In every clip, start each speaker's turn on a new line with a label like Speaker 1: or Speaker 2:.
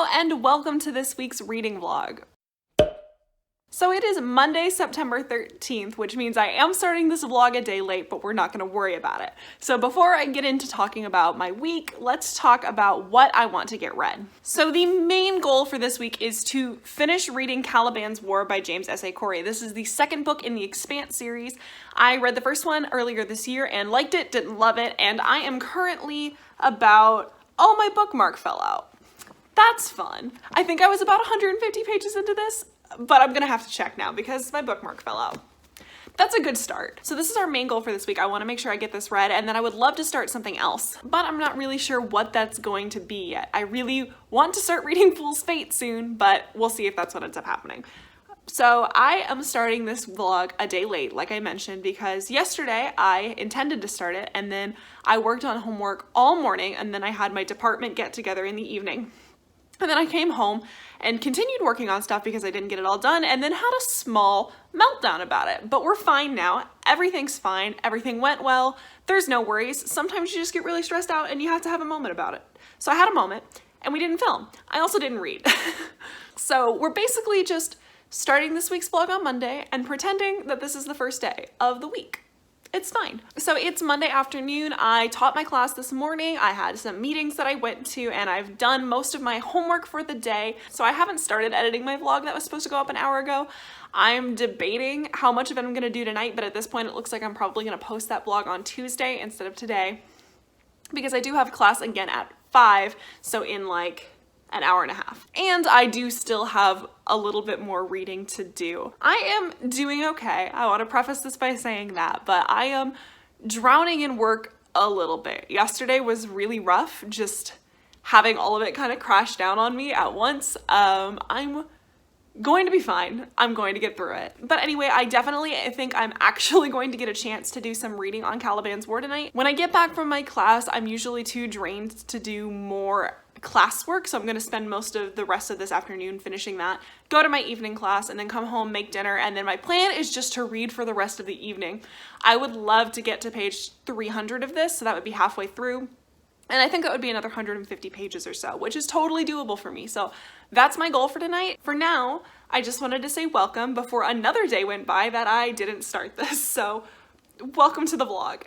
Speaker 1: Hello and welcome to this week's reading vlog. So it is Monday, September 13th, which means I am starting this vlog a day late, but we're not going to worry about it. So before I get into talking about my week, let's talk about what I want to get read. So the main goal for this week is to finish reading Caliban's War by James S.A. Corey. This is the second book in the Expanse series. I read the first one earlier this year and liked it, didn't love it, and I am currently about, oh, my bookmark fell out. That's fun. I think I was about 150 pages into this, but I'm gonna have to check now because my bookmark fell out. That's a good start. So this is our main goal for this week. I want to make sure I get this read, and then I would love to start something else, but I'm not really sure what that's going to be yet. I really want to start reading Fool's Fate soon, but we'll see if that's what ends up happening. So I am starting this vlog a day late, like I mentioned, because yesterday I intended to start it, and then I worked on homework all morning, and then I had my department get together in the evening. And then I came home and continued working on stuff because I didn't get it all done, and then had a small meltdown about it. But we're fine now. Everything's fine. Everything went well. There's no worries. Sometimes you just get really stressed out and you have to have a moment about it. So I had a moment and we didn't film. I also didn't read. So we're basically just starting this week's vlog on Monday and pretending that this is the first day of the week. It's fine. So it's Monday afternoon. I taught my class this morning. I had some meetings that I went to, and I've done most of my homework for the day. So I haven't started editing my vlog that was supposed to go up an hour ago. I'm debating how much of it I'm gonna do tonight, but at this point it looks like I'm probably gonna post that vlog on Tuesday instead of today, because I do have class again at 5, so in like an hour and a half. And I do still have a little bit more reading to do. I am doing okay. I want to preface this by saying that, but I am drowning in work a little bit. Yesterday was really rough, just having all of it kind of crash down on me at once. I'm going to be fine. I'm going to get through it. But anyway, I think I'm actually going to get a chance to do some reading on Caliban's War tonight. When I get back from my class, I'm usually too drained to do more classwork, so I'm going to spend most of the rest of this afternoon finishing that, go to my evening class, and then come home, make dinner, and then my plan is just to read for the rest of the evening. I would love to get to page 300 of this, so that would be halfway through, and I think that would be another 150 pages or so, which is totally doable for me. So that's my goal for tonight. For now, I just wanted to say welcome before another day went by that I didn't start this, so welcome to the vlog.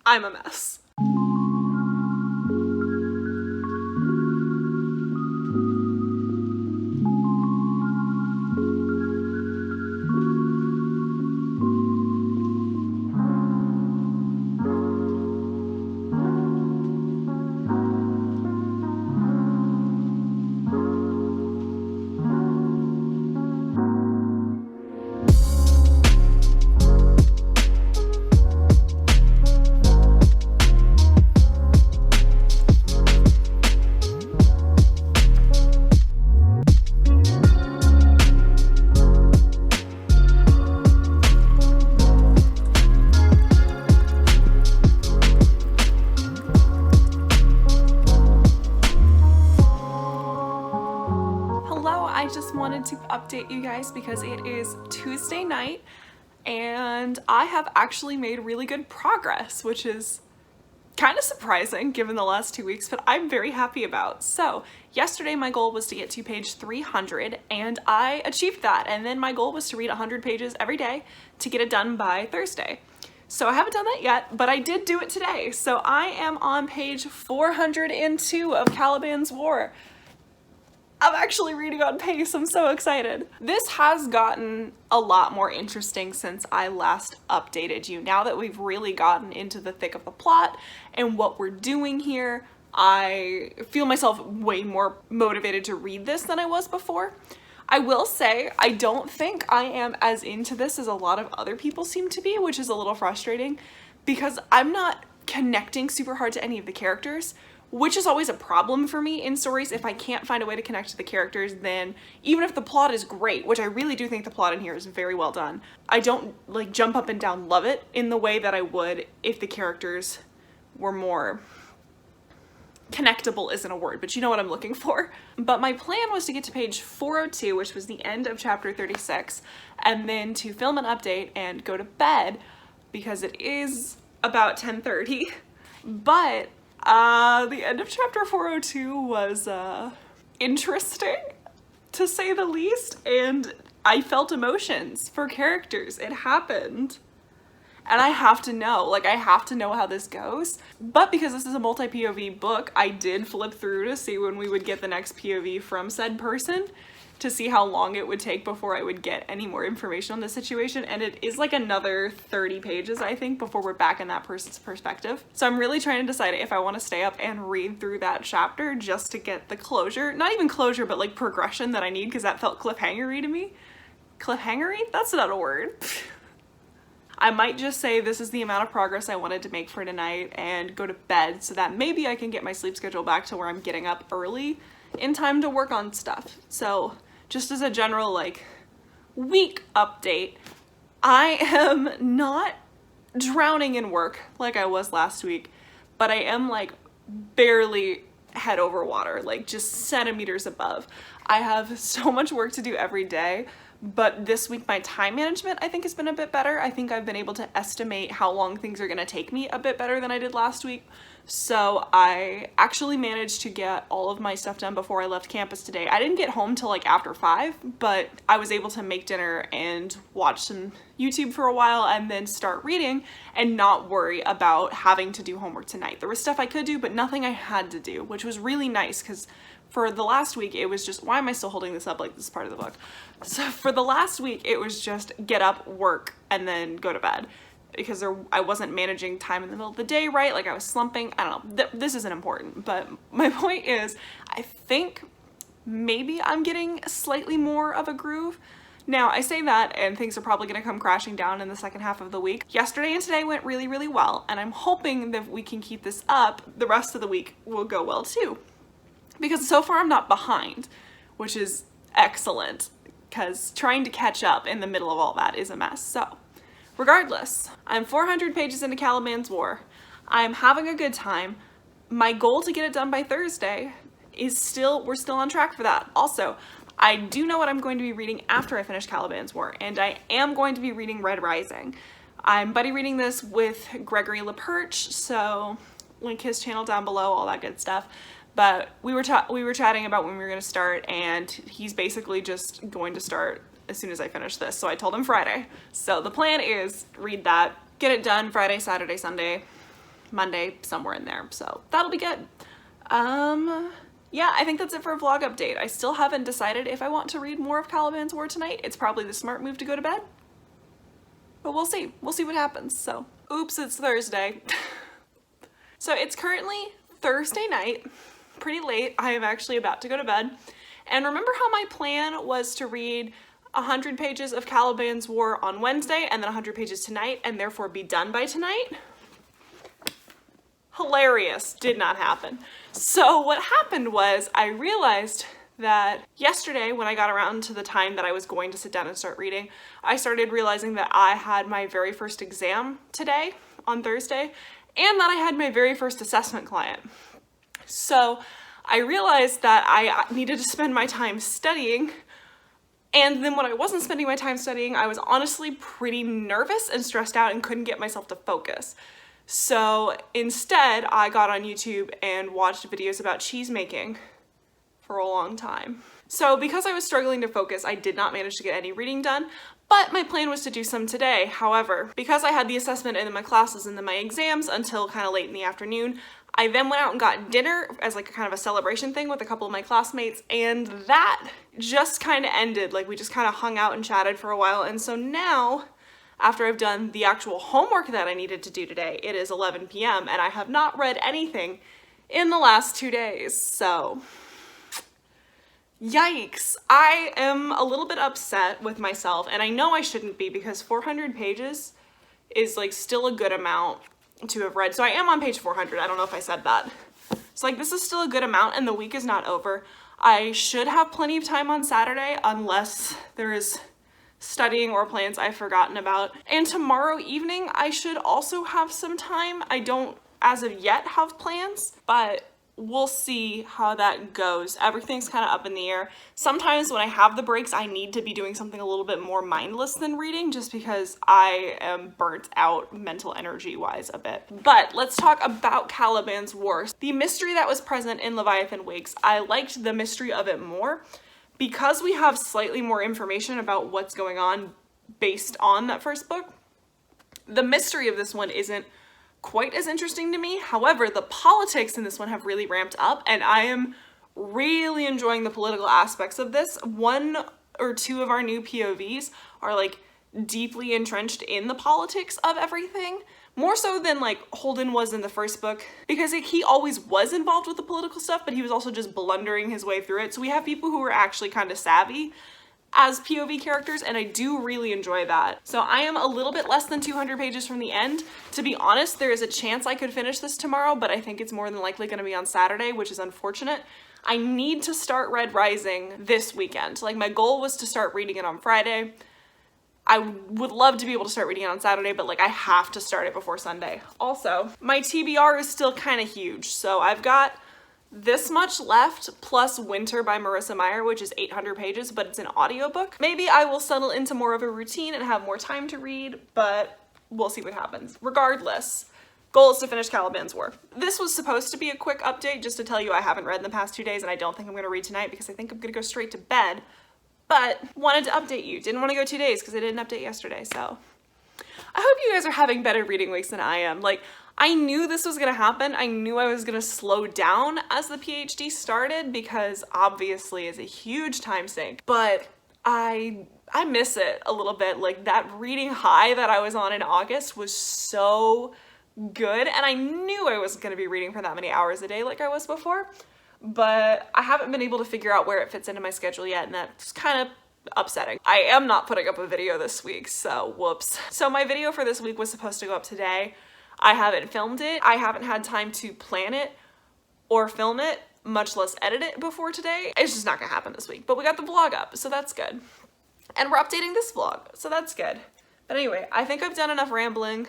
Speaker 1: I'm a mess. I just wanted to update you guys because it is Tuesday night and I have actually made really good progress, which is kind of surprising given the last 2 weeks, but I'm very happy about. So yesterday my goal was to get to page 300 and I achieved that, and then my goal was to read 100 pages every day to get it done by Thursday. So I haven't done that yet, but I did do it today. So I am on page 402 of Caliban's War. I'm actually reading on pace. I'm so excited. This has gotten a lot more interesting since I last updated you. Now that we've really gotten into the thick of the plot and what we're doing here, I feel myself way more motivated to read this than I was before. I will say, I don't think I am as into this as a lot of other people seem to be, which is a little frustrating because I'm not connecting super hard to any of the characters, which is always a problem for me in stories. If I can't find a way to connect to the characters, then even if the plot is great, which I really do think the plot in here is very well done, I don't like jump up and down love it in the way that I would if the characters were more connectable. Isn't a word, but you know what I'm looking for. But my plan was to get to page 402, which was the end of chapter 36, and then to film an update and go to bed because it is about 10:30. But the end of chapter 402 was interesting, to say the least, and I felt emotions for characters. It happened. And I have to know, like, I have to know how this goes. But because this is a multi-POV book, I did flip through to see when we would get the next POV from said person, to see how long it would take before I would get any more information on the situation. And it is like another 30 pages, I think, before we're back in that person's perspective. So I'm really trying to decide if I want to stay up and read through that chapter just to get the closure. Not even closure, but like progression that I need, because that felt cliffhanger-y to me. Cliffhanger-y? That's not a word. I might just say this is the amount of progress I wanted to make for tonight and go to bed, so that maybe I can get my sleep schedule back to where I'm getting up early in time to work on stuff. So just as a general like week update, I am not drowning in work like I was last week, but I am like barely head over water, like just centimeters above. I have so much work to do every day. But this week my time management I think has been a bit better. I think I've been able to estimate how long things are going to take me a bit better than I did last week. So I actually managed to get all of my stuff done before I left campus today. I didn't get home till like after 5, but I was able to make dinner and watch some YouTube for a while and then start reading and not worry about having to do homework tonight. There was stuff I could do, but nothing I had to do, which was really nice, because for the last week, it was just, why am I still holding this up like this is part of the book? So for the last week, it was just get up, work, and then go to bed, because I wasn't managing time in the middle of the day right, like I was slumping. I don't know, this isn't important, but my point is, I think maybe I'm getting slightly more of a groove. Now, I say that, and things are probably going to come crashing down in the second half of the week. Yesterday and today went really, really well, and I'm hoping that if we can keep this up, the rest of the week will go well too. Because so far I'm not behind, which is excellent, because trying to catch up in the middle of all that is a mess. So, regardless, I'm 400 pages into Caliban's War. I'm having a good time. My goal to get it done by Thursday is we're still on track for that. Also, I do know what I'm going to be reading after I finish Caliban's War, and I am going to be reading Red Rising. I'm buddy reading this with Gregory LaPerche, so link his channel down below, all that good stuff. But we were chatting about when we were going to start, and he's basically just going to start as soon as I finish this. So I told him Friday. So the plan is read that, get it done Friday, Saturday, Sunday, Monday, somewhere in there. So that'll be good. Yeah, I think that's it for a vlog update. I still haven't decided if I want to read more of Caliban's War tonight. It's probably the smart move to go to bed. But we'll see. We'll see what happens. So, oops, it's Thursday. So it's currently Thursday night. Pretty late. I am actually about to go to bed. And remember how my plan was to read 100 pages of Caliban's War on Wednesday and then 100 pages tonight and therefore be done by tonight? Hilarious. Did not happen. So what happened was I realized that yesterday when I got around to the time that I was going to sit down and start reading, I started realizing that I had my very first exam today on Thursday and that I had my very first assessment client. So I realized that I needed to spend my time studying, and then when I wasn't spending my time studying, I was honestly pretty nervous and stressed out and couldn't get myself to focus. So instead, I got on YouTube and watched videos about cheese making for a long time. So because I was struggling to focus, I did not manage to get any reading done, but my plan was to do some today. However, because I had the assessment and then my classes and then my exams until kind of late in the afternoon, I then went out and got dinner as like a kind of a celebration thing with a couple of my classmates, and that just kind of ended. Like we just kind of hung out and chatted for a while, and so now, after I've done the actual homework that I needed to do today, it is 11 p.m. and I have not read anything in the last 2 days, so yikes. I am a little bit upset with myself, and I know I shouldn't be because 400 pages is like still a good amount to have read. So I am on page 400. I don't know if I said that. So like this is still a good amount and the week is not over. I should have plenty of time on Saturday unless there is studying or plans I've forgotten about. And tomorrow evening I should also have some time. I don't as of yet have plans, but we'll see how that goes. Everything's kind of up in the air. Sometimes when I have the breaks, I need to be doing something a little bit more mindless than reading, just because I am burnt out mental energy wise a bit. But let's talk about Caliban's War. The mystery that was present in Leviathan Wakes, I liked the mystery of it more because we have slightly more information about what's going on based on that first book. The mystery of this one isn't quite as interesting to me. However, the politics in this one have really ramped up, and I am really enjoying the political aspects of this. One or two of our new POVs are like deeply entrenched in the politics of everything, more so than like Holden was in the first book, because he always was involved with the political stuff, but he was also just blundering his way through it. So we have people who are actually kind of savvy as POV characters, and I do really enjoy that. So I am a little bit less than 200 pages from the end. To be honest, there is a chance I could finish this tomorrow, but I think it's more than likely going to be on Saturday, which is unfortunate. I need to start Red Rising this weekend. Like, my goal was to start reading it on Friday. I would love to be able to start reading it on Saturday, but like I have to start it before Sunday. Also, my TBR is still kind of huge, so I've got this much left, plus Winter by Marissa Meyer, which is 800 pages, but it's an audiobook. Maybe I will settle into more of a routine and have more time to read, but we'll see what happens. Regardless, goal is to finish Caliban's War. This was supposed to be a quick update just to tell you I haven't read in the past 2 days, and I don't think I'm gonna read tonight because I think I'm gonna go straight to bed, but wanted to update you. Didn't want to go 2 days because I didn't update yesterday, so. I hope you guys are having better reading weeks than I am. Like, I knew this was gonna happen. I knew I was gonna slow down as the PhD started because obviously it's a huge time sink, but I miss it a little bit. Like, that reading high that I was on in August was so good, and I knew I wasn't gonna be reading for that many hours a day like I was before, but I haven't been able to figure out where it fits into my schedule yet, and that's kind of upsetting. I am not putting up a video this week, so whoops. So my video for this week was supposed to go up today. I haven't filmed it. I haven't had time to plan it or film it, much less edit it before today. It's just not gonna happen this week, but we got the vlog up, so that's good. And we're updating this vlog, so that's good. But anyway, I think I've done enough rambling.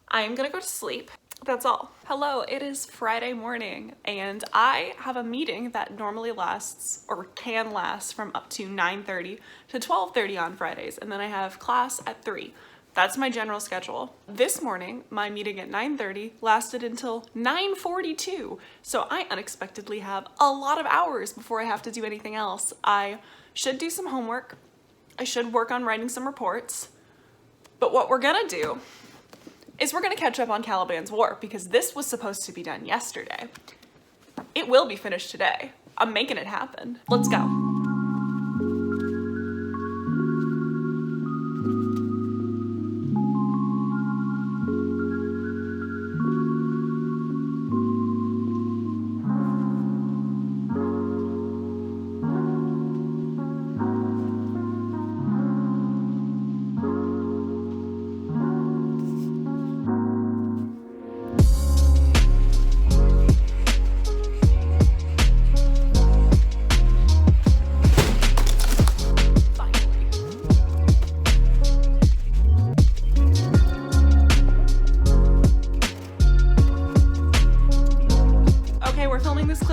Speaker 1: I am gonna go to sleep. That's all. Hello, it is Friday morning, and I have a meeting that normally lasts, or can last, from up to 9:30 to 12:30 on Fridays, and then I have class at 3. That's my general schedule. This morning, my meeting at 9:30 lasted until 9:42, so I unexpectedly have a lot of hours before I have to do anything else. I should do some homework. I should work on writing some reports, but what we're gonna do is we're gonna catch up on Caliban's War because this was supposed to be done yesterday. It will be finished today. I'm making it happen. Let's go.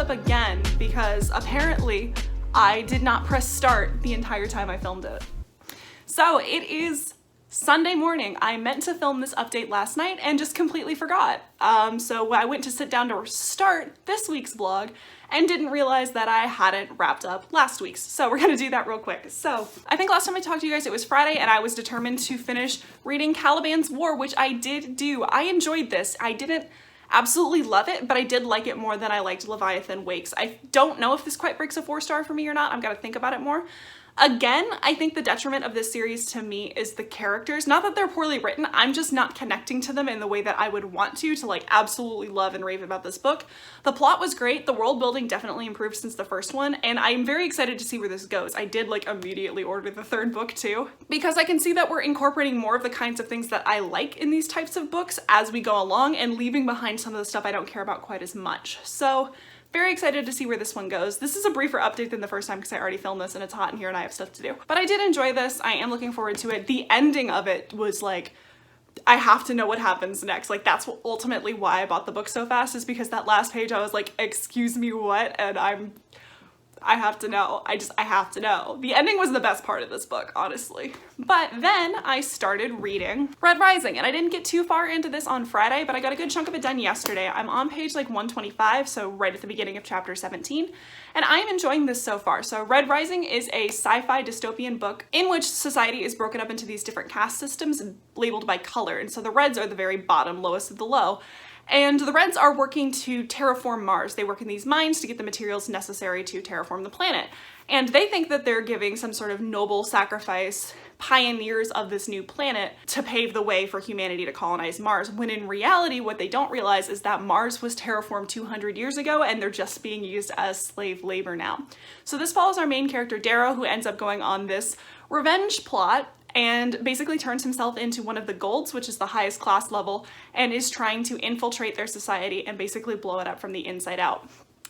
Speaker 1: Again because apparently I did not press start the entire time I filmed it. So it is Sunday morning. I meant to film this update last night and just completely forgot. So I went to sit down to start this week's vlog and didn't realize that I hadn't wrapped up last week's. So we're gonna do that real quick. So I think last time I talked to you guys, it was Friday, and I was determined to finish reading Caliban's War, which I did do. I enjoyed this. I didn't absolutely love it, but I did like it more than I liked Leviathan Wakes. I don't know if this quite breaks a 4-star for me or not. I've got to think about it more. Again, I think the detriment of this series to me is the characters. Not that they're poorly written, I'm just not connecting to them in the way that I would want to like absolutely love and rave about this book. The plot was great, the world building definitely improved since the first one, and I'm very excited to see where this goes. I did like immediately order the 3rd book too, because I can see that we're incorporating more of the kinds of things that I like in these types of books as we go along and leaving behind some of the stuff I don't care about quite as much. So very excited to see where this one goes. This is a briefer update than the first time because I already filmed this and it's hot in here and I have stuff to do. But I did enjoy this. I am looking forward to it. The ending of it was like I have to know what happens next. Like, that's ultimately why I bought the book so fast, is because that last page I was like, excuse me, what? And I have to know. I have to know. The ending was the best part of this book, honestly. But then I started reading Red Rising, and I didn't get too far into this on Friday, but I got a good chunk of it done yesterday. I'm on page like 125, so right at the beginning of chapter 17, and I'm enjoying this so far. So Red Rising is a sci-fi dystopian book in which society is broken up into these different caste systems labeled by color, and so the reds are the very bottom, lowest of the low. And the Reds are working to terraform Mars. They work in these mines to get the materials necessary to terraform the planet. And they think that they're giving some sort of noble sacrifice, pioneers of this new planet, to pave the way for humanity to colonize Mars, when in reality what they don't realize is that Mars was terraformed 200 years ago and they're just being used as slave labor now. So this follows our main character Darrow, who ends up going on this revenge plot and basically turns himself into one of the Golds, which is the highest class level, and is trying to infiltrate their society and basically blow it up from the inside out.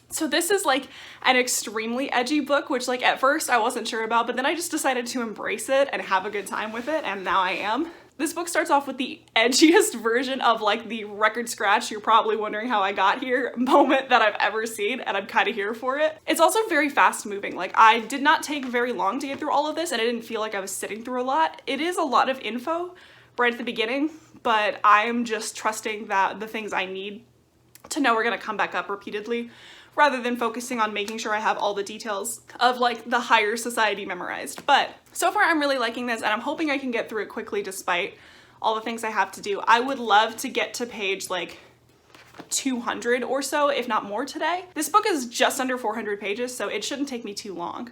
Speaker 1: So this is like an extremely edgy book, which like at first I wasn't sure about, but then I just decided to embrace it and have a good time with it, and now I am. This book starts off with the edgiest version of like the record scratch, you're probably wondering how I got here, moment that I've ever seen, and I'm kind of here for it. It's also very fast moving. Like, I did not take very long to get through all of this, and I didn't feel like I was sitting through a lot. It is a lot of info right at the beginning, but I'm just trusting that the things I need to know are gonna come back up repeatedly, rather than focusing on making sure I have all the details of like the higher society memorized. But so far I'm really liking this, and I'm hoping I can get through it quickly despite all the things I have to do. I would love to get to page like 200 or so, if not more, today. This book is just under 400 pages, so it shouldn't take me too long.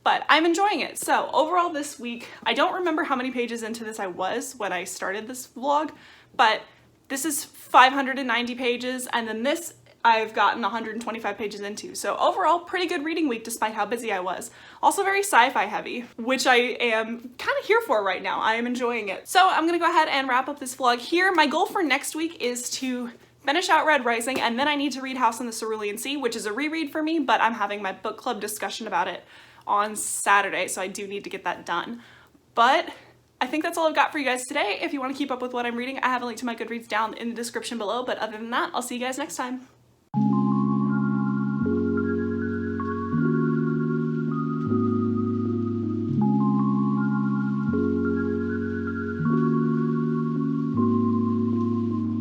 Speaker 1: But I'm enjoying it. So overall this week, I don't remember how many pages into this I was when I started this vlog, but this is 590 pages, and then this I've gotten 125 pages into. So overall, pretty good reading week despite how busy I was. Also very sci-fi heavy, which I am kind of here for right now. I am enjoying it. So I'm gonna go ahead and wrap up this vlog here. My goal for next week is to finish out Red Rising, and then I need to read House on the Cerulean Sea, which is a reread for me, but I'm having my book club discussion about it on Saturday, so I do need to get that done. But I think that's all I've got for you guys today. If you want to keep up with what I'm reading, I have a link to my Goodreads down in the description below, but other than that, I'll see you guys next time.